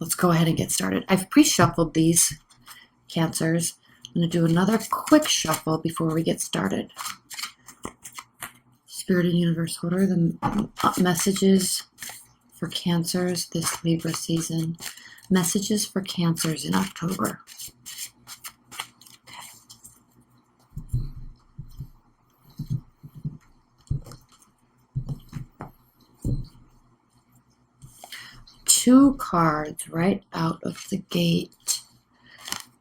let's go ahead and get started. I've pre-shuffled these Cancers. I'm going to do another quick shuffle before we get started. Spirit and Universe, what are the messages for Cancers this Libra season? Messages for Cancers in October. Two cards right out of the gate.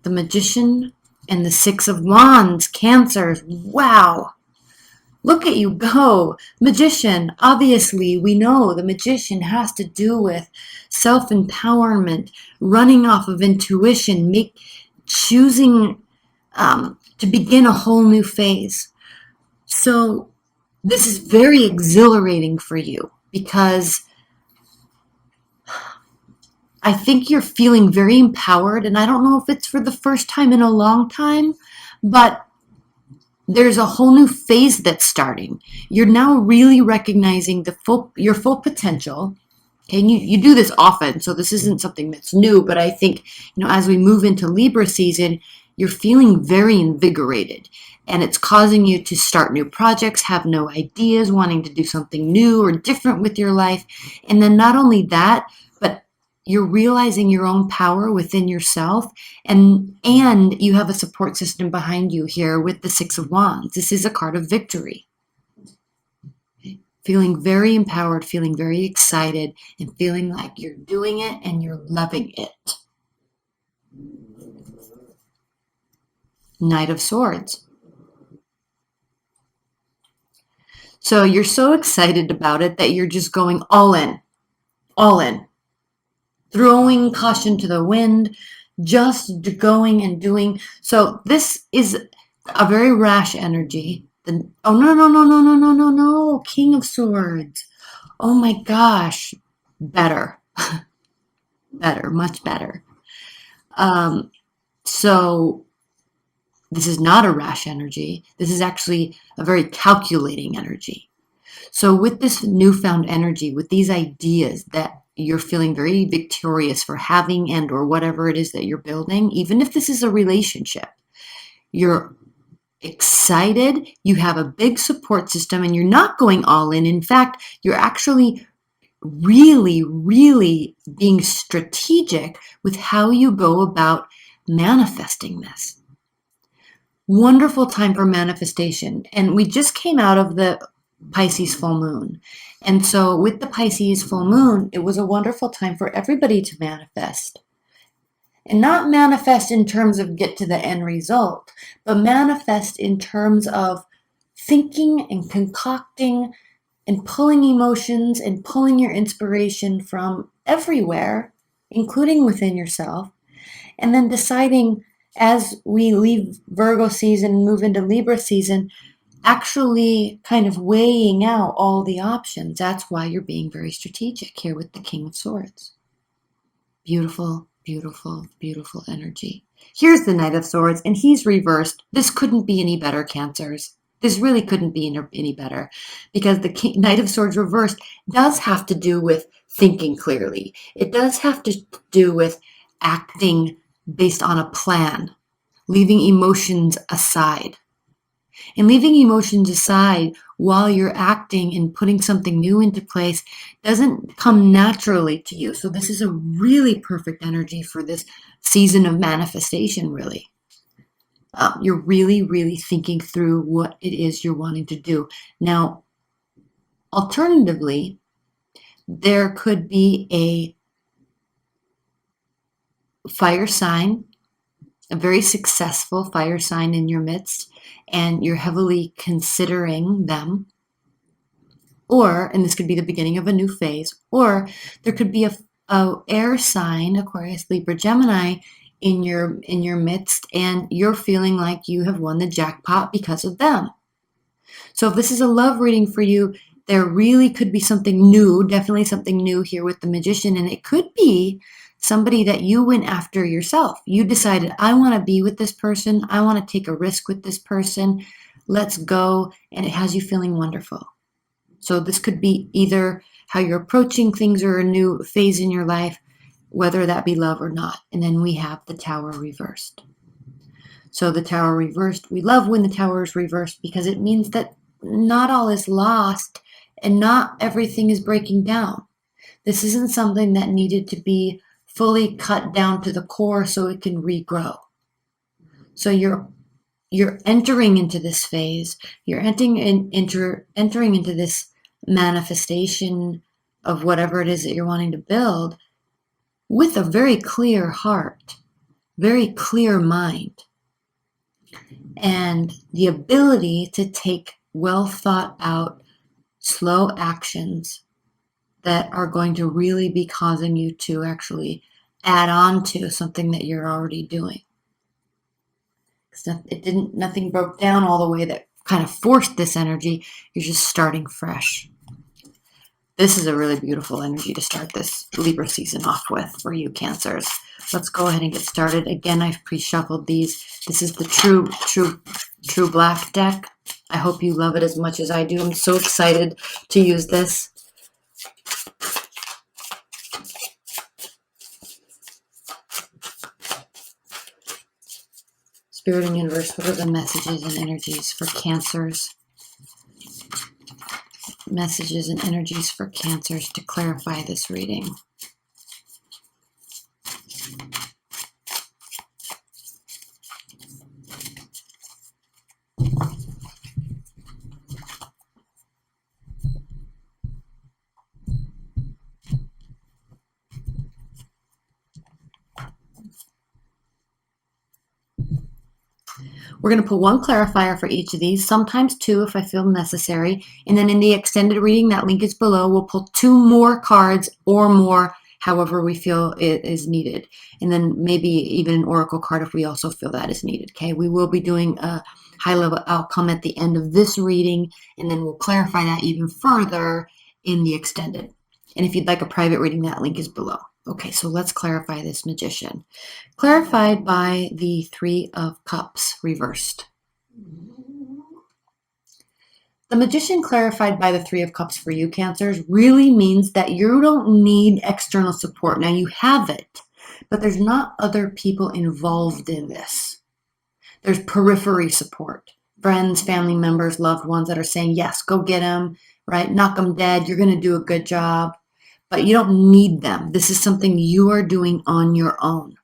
The Magician and the Six of Wands. Cancers. Wow. Look at you go. Magician. Obviously, we know the Magician has to do with self-empowerment, running off of intuition, choosing to begin a whole new phase. So this is very exhilarating for you because I think you're feeling very empowered, and I don't know if it's for the first time in a long time, but there's a whole new phase that's starting. You're now really recognizing your full potential. Okay, and you do this often, so this isn't something that's new, but I think, as we move into Libra season, you're feeling very invigorated, and it's causing you to start new projects, have no ideas, wanting to do something new or different with your life. And then not only that, but you're realizing your own power within yourself, and you have a support system behind you here with the Six of Wands. This is a card of victory. Okay. Feeling very empowered, feeling very excited, and feeling like you're doing it and you're loving it. Knight of Swords. So you're so excited about it that you're just going all in. All in. Throwing caution to the wind, just going and doing. So this is a very rash energy. Oh, no. King of Swords. Oh my gosh. Better. Better, much better. So this is not a rash energy. This is actually a very calculating energy. So with this newfound energy, with these ideas that you're feeling very victorious for having and or whatever it is that you're building, even if this is a relationship, you're excited, you have a big support system, and you're not going all in. In fact, you're actually really, really being strategic with how you go about manifesting this. Wonderful time for manifestation. And we just came out of the Pisces full moon. And so with the Pisces full moon, it was a wonderful time for everybody to manifest. And not manifest in terms of get to the end result, but manifest in terms of thinking and concocting and pulling emotions and pulling your inspiration from everywhere, including within yourself, and then deciding as we leave Virgo season and move into Libra season, actually kind of weighing out all the options. That's why you're being very strategic here with the King of Swords. Beautiful, beautiful, beautiful energy. Here's the Knight of Swords, and he's reversed. This couldn't be any better, Cancers. This really couldn't be any better, because the Knight of Swords reversed does have to do with thinking clearly. It does have to do with acting based on a plan, leaving emotions aside. And leaving emotions aside while you're acting and putting something new into place doesn't come naturally to you. So this is a really perfect energy for this season of manifestation, really. You're really, really thinking through what it is you're wanting to do. Now, alternatively, there could be a fire sign, a very successful fire sign in your midst, and you're heavily considering them. Or, and this could be the beginning of a new phase, or there could be a air sign, Aquarius, Libra, Gemini, in your midst, and you're feeling like you have won the jackpot because of them. So if this is a love reading for you, there really could be something new, definitely something new here with the Magician, and it could be somebody that you went after yourself. You decided, I want to be with this person, I want to take a risk with this person, let's go, and it has you feeling wonderful. So this could be either how you're approaching things or a new phase in your life. whether that be love or not. And then we have the Tower reversed. So the Tower reversed, we love when the Tower is reversed because it means that not all is lost and not everything is breaking down. This isn't something that needed to be fully cut down to the core so it can regrow. So you're entering into this phase, you're entering into this manifestation of whatever it is that you're wanting to build with a very clear heart, very clear mind, and the ability to take well thought out, slow actions that are going to really be causing you to actually add on to something that you're already doing. Nothing broke down all the way that kind of forced this energy. You're just starting fresh. This is a really beautiful energy to start this Libra season off with for you Cancers. Let's go ahead and get started. Again, I've pre-shuffled these. This is the true black deck. I hope you love it as much as I do. I'm so excited to use this. Spirit and universe, what are the messages and energies for Cancers? Messages and energies for Cancers to clarify this reading. We're going to put one clarifier for each of these, sometimes two if I feel necessary. And then in the extended reading, that link is below, we'll pull two more cards or more, however we feel it is needed. And then maybe even an oracle card if we also feel that is needed. Okay, we will be doing a high-level outcome at the end of this reading, and then we'll clarify that even further in the extended. And if you'd like a private reading, that link is below. Okay, so let's clarify this magician. Clarified by the Three of Cups reversed. The magician clarified by the Three of Cups for you, Cancers, really means that you don't need external support. Now, you have it, but there's not other people involved in this. There's periphery support. Friends, family members, loved ones that are saying, yes, go get him, right? Knock him dead. You're going to do a good job. But you don't need them. This is something you are doing on your own.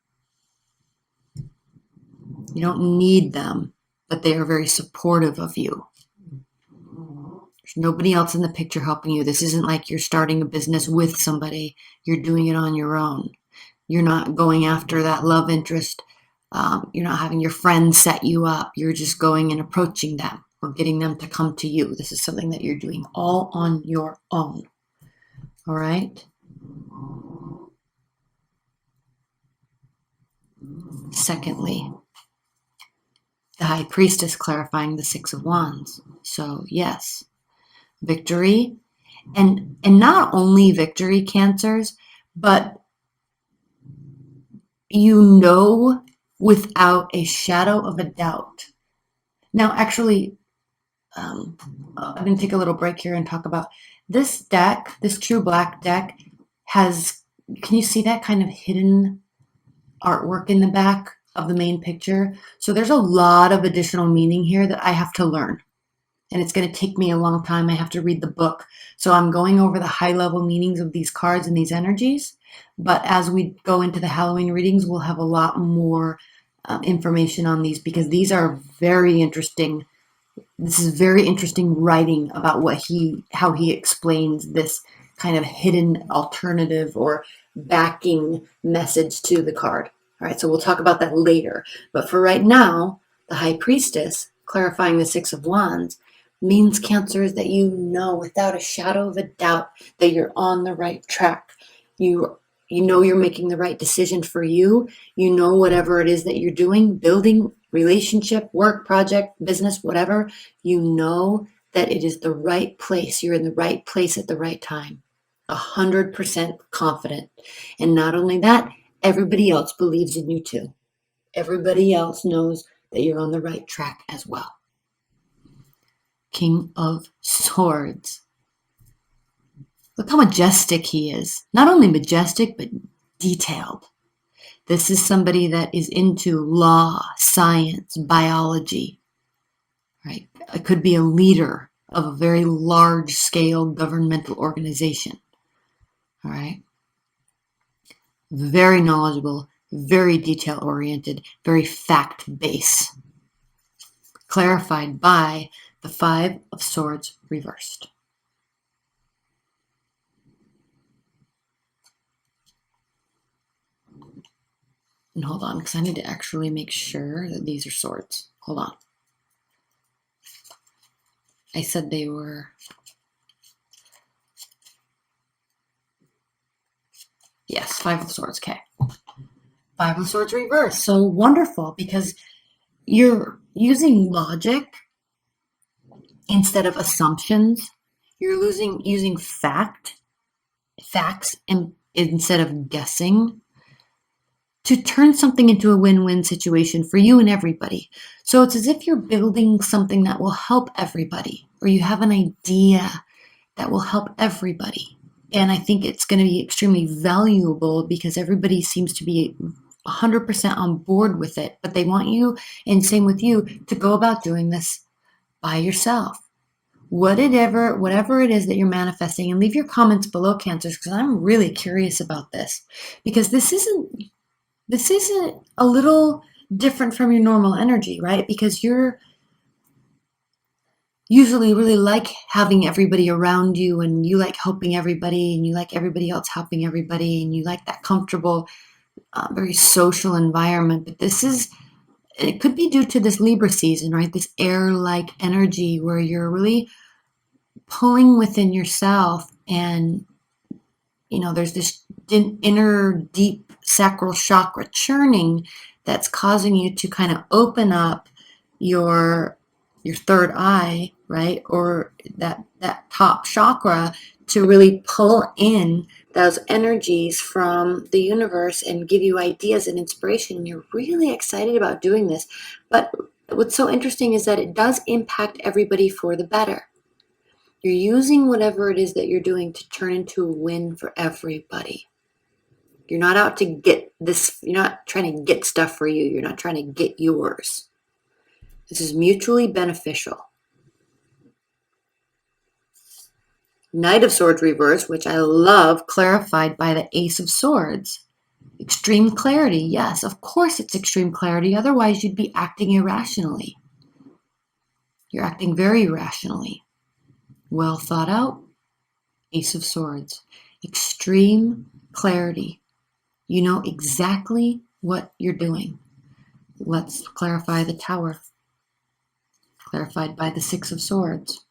You don't need them, but they are very supportive of you. There's nobody else in the picture helping you. This isn't like you're starting a business with somebody. You're doing it on your own. You're not going after that love interest. You're not having your friends set you up. You're just going and approaching them or getting them to come to you. This is something that you're doing all on your own. All right. Secondly, the High Priestess clarifying the Six of Wands. So yes, victory, and not only victory, Cancers, but you know without a shadow of a doubt. Now, actually, I'm going to take a little break here and talk about this deck. This true black deck has, can you see that kind of hidden artwork in the back of the main picture? So there's a lot of additional meaning here that I have to learn. And it's going to take me a long time. I have to read the book. So I'm going over the high level meanings of these cards and these energies. But as we go into the Halloween readings, we'll have a lot more information on these because these are very interesting. This is very interesting writing about how he explains this kind of hidden alternative or backing message to the card. All right, so we'll talk about that later. But for right now, the High Priestess, clarifying the Six of Wands, means, Cancers, that you know without a shadow of a doubt that you're on the right track. You know you're making the right decision for you. You know whatever it is that you're doing, building, relationship, work, project, business, whatever, you know that it is the right place. You're in the right place at the right time. 100% confident. And not only that, everybody else believes in you too. Everybody else knows that you're on the right track as well. King of Swords. Look how majestic he is. Not only majestic, but detailed. This is somebody that is into law, science, biology, right? It could be a leader of a very large-scale governmental organization, all right? Very knowledgeable, very detail-oriented, very fact-based. Clarified by the Five of Swords reversed. And hold on, because I need to actually make sure that these are swords. Hold on. I said they were... Yes, Five of Swords, okay. Five of Swords reversed. So wonderful, because you're using logic instead of assumptions. You're using facts instead of guessing to turn something into a win-win situation for you and everybody. So it's as if you're building something that will help everybody, or you have an idea that will help everybody. And I think it's going to be extremely valuable because everybody seems to be 100% on board with it, but they want you, and same with you, to go about doing this by yourself. Whatever it is that you're manifesting, and leave your comments below, Cancers, because I'm really curious about this, because this isn't a little different from your normal energy, right? Because you're usually really like having everybody around you, and you like helping everybody, and you like everybody else helping everybody, and you like that comfortable, very social environment. But it could be due to this Libra season, right? This air-like energy where you're really pulling within yourself, and there's this inner deep sacral chakra churning that's causing you to kind of open up your third eye, right? Or that top chakra, to really pull in those energies from the universe and give you ideas and inspiration. And you're really excited about doing this. But what's so interesting is that it does impact everybody for the better. You're using whatever it is that you're doing to turn into a win for everybody. You're not out to get this. You're not trying to get stuff for you. You're not trying to get yours. This is mutually beneficial. Knight of Swords reversed, which I love, clarified by the Ace of Swords. Extreme clarity. Yes, of course it's extreme clarity. Otherwise, you'd be acting irrationally. You're acting very rationally. Well thought out. Ace of Swords. Extreme clarity. You know exactly what you're doing. Let's clarify the Tower. Clarified by the Six of Swords.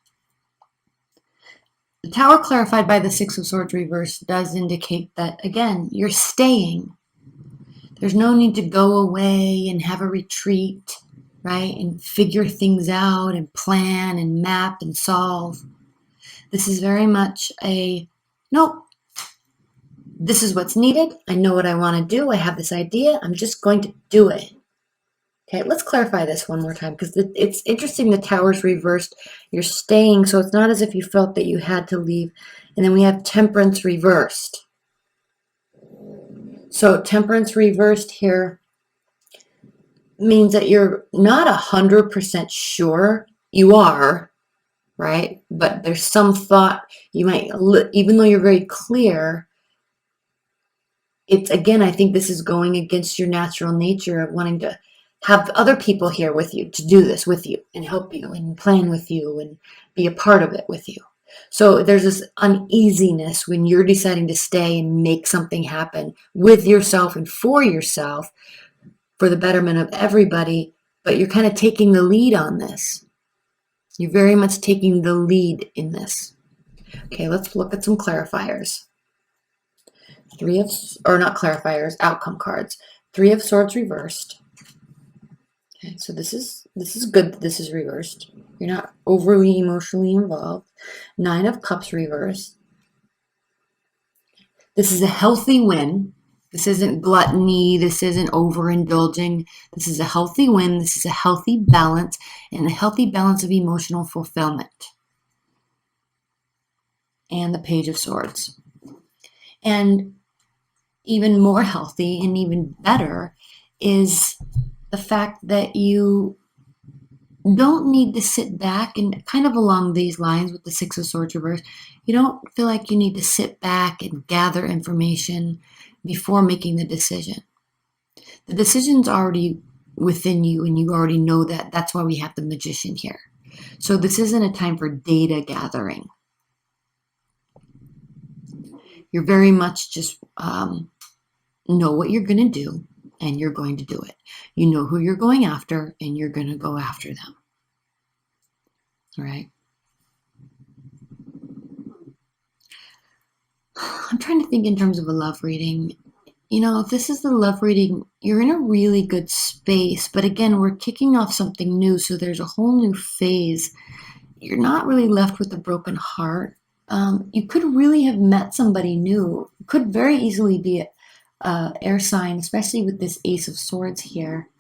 The Tower clarified by the Six of Swords reversed does indicate that, again, you're staying. There's no need to go away and have a retreat, right? And figure things out and plan and map and solve. This is very much nope. This is what's needed. I know what I want to do. I have this idea. I'm just going to do it. Okay, let's clarify this one more time, because it's interesting. The Tower's reversed. You're staying, so it's not as if you felt that you had to leave. And then we have Temperance reversed. So Temperance reversed here means that you're not 100% sure. You are, right? But there's some thought you might, even though you're very clear, it's, again, I think this is going against your natural nature of wanting to have other people here with you to do this with you and help you and plan with you and be a part of it with you. So there's this uneasiness when you're deciding to stay and make something happen with yourself and for yourself for the betterment of everybody, but you're kind of taking the lead on this. You're very much taking the lead in this. Okay, let's look at some clarifiers. Not clarifiers, outcome cards. Three of Swords reversed. Okay, so this is good that this is reversed. You're not overly emotionally involved. Nine of Cups reversed. This is a healthy win. This isn't gluttony. This isn't overindulging. This is a healthy win. This is a healthy balance, and a healthy balance of emotional fulfillment. And the Page of Swords. And even more healthy and even better is the fact that you don't need to sit back, and kind of along these lines with the Six of Swords reverse, you don't feel like you need to sit back and gather information before making the decision. The decision's already within you, and you already know that. That's why we have the Magician here. So this isn't a time for data gathering. You're very much just know what you're going to do, and you're going to do it. You know who you're going after, and you're going to go after them. All right. I'm trying to think in terms of a love reading. You know, if this is the love reading, you're in a really good space. But again, we're kicking off something new. So there's a whole new phase. You're not really left with a broken heart. You could really have met somebody new. It could very easily be a air sign, especially with this Ace of Swords here.